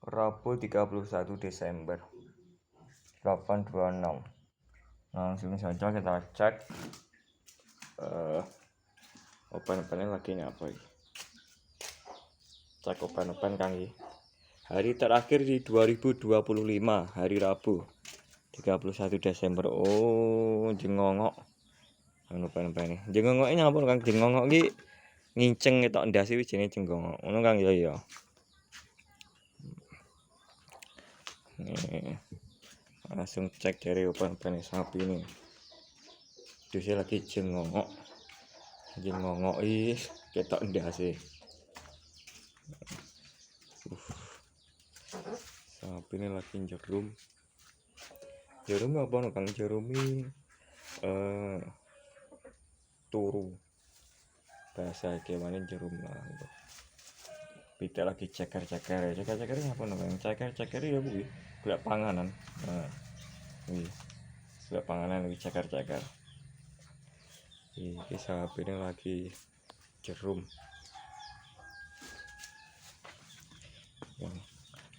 Rabu 31 Desember 826. Langsung saja kita cek open-opennya lagi apa ini. Cek open-open Kang iki. Hari terakhir di 2025, hari Rabu 31 Desember. Oh, jengongok. Open-open ini. Jengongoknya ngapa Kang? Jengongok iki nginceng ketok ndase iki jenenge jengongok. Ngono Kang ya. Nih, langsung cek dari open sapi ini. Dusnya lagi jengongok ketok ndase. Sapi ini lagi jerum apa no Kang? Jerumi turu bahasa kewane jerum lah. Kita lagi ceker apa no Kang? Ceker ya kuwi golek panganan. Nah, iki golek panganan iki ceker. Iki sapi ini lagi jerum.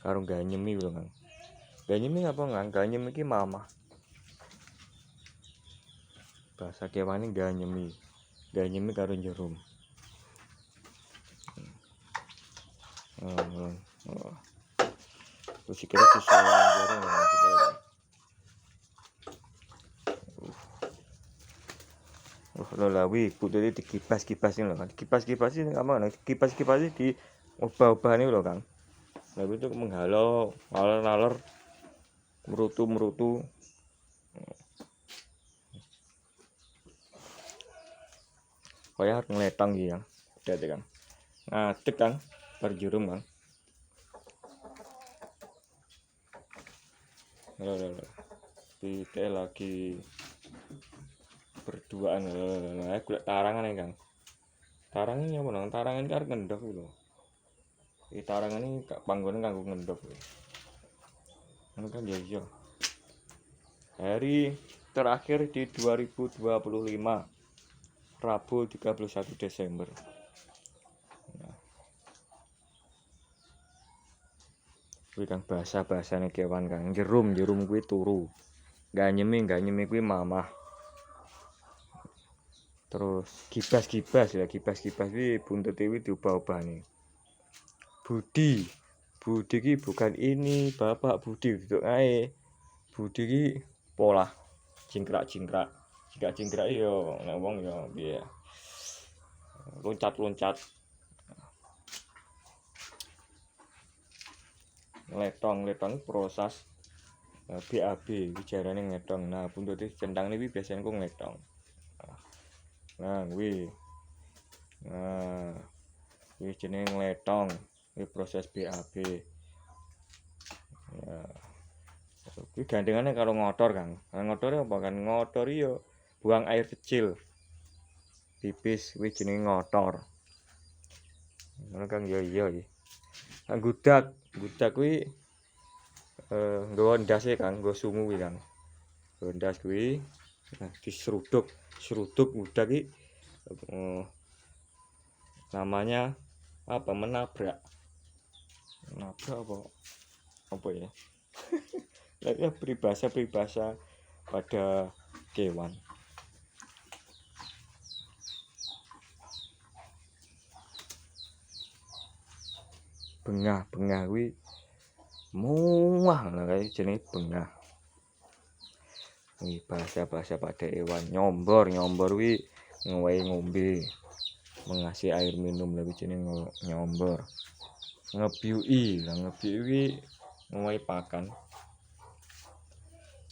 Karo ganyemi lho Kang. Ganyemi apa Kang? Ganyemi iki mamah. Bahasa kewane ganyemi. Ganyemi karo jerum. Terus kira disuwun jerum. Lolawi putih dikipas-kipas ini loh Kang. Kipas-kipas ini apa? Kipas-kipas ini di obah-obah ini loh Kang. Lalu itu menghalau, nalar, merutu. Kayak ngeletang gitu Kang. Udah Kang. Ngadeg Kang, berjerum Kang. Loh. Kita lagi berduaan lah, golek tarangan ya Kang. Tarangan apa nang? Tarangan iki arep ngendhok lho. Iki tarangan iki panggone kanggo ngendhok. Ngono kan ya iya. Hari terakhir di 2025 Rabu 31 Desember. Nah. Kuwi Kang bahasa-bahasane kewan Kang. Jerum kuwi turu. Ganyemi kuwi mamah. Terus kibas kuwi buntute kuwi diubah-ubahane. Budi ki bukan ini Bapak Budi duduk ae. Budi ki pola cingkrak yo nek wong yo piye. Loncat. Letong proses BAB bicarane ngetong. Nah, buntute centang niki biasane ku ngetong. Nah, kuwi jenenge ngetong. Kuwi proses BAB. Ya. Kuwi gandengane karo ngotor, Kang. Ngotore apa kan? Ngotor yo buang air kecil. Pipis kuwi jenenge ngotor. Ngono Kang ya iya iki. Gudak kuwi nggawa ndase Kang, nggo sungu kuwi Kang. Nggo ndas kuwi diseruduk gudak iki namanya apa? Menabrak apa ya? Lagi peribahasa pada kewan. Bengah kuwi muah kayak jenenge bengah. Iki bahasa pada hewan. Nyombor kuwi ngowahi ngombe. Mengasih air minum lagi jenenge nyombor. Ngebyuki ngowahi pakan.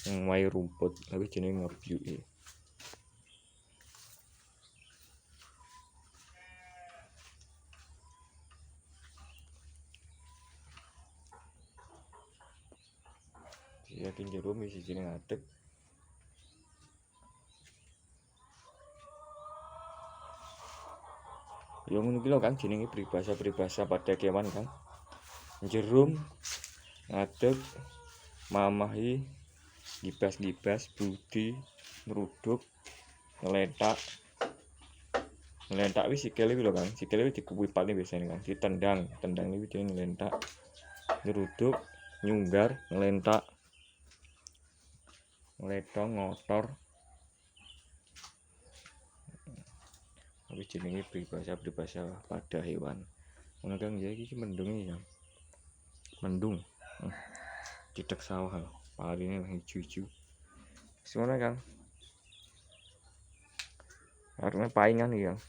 Ngowahi rumput lagi jenenge ngebyuki. Ya jerum isi jenenge ngadeg. Ya ngono ki lho Kang jenenge peribahasa pada kewan Kang. Jerum, ngadeg, mamahi, gibas, budi, ngeruduk, ngeletak wis sikile iki lho Kang. Sikile dikuwipane biasane Kang. Ditendang iki jenenge nglentak. nyeruduk, nyunggar, nglentak, ngledong, ngotor. Tapi jenenge peribahasa pada hewan. Ngono Kang ya iki mendung ya. Mendung. Cedek sawah. Parine hijau-hijau. Semono Kang. Karena paingan iki Kang.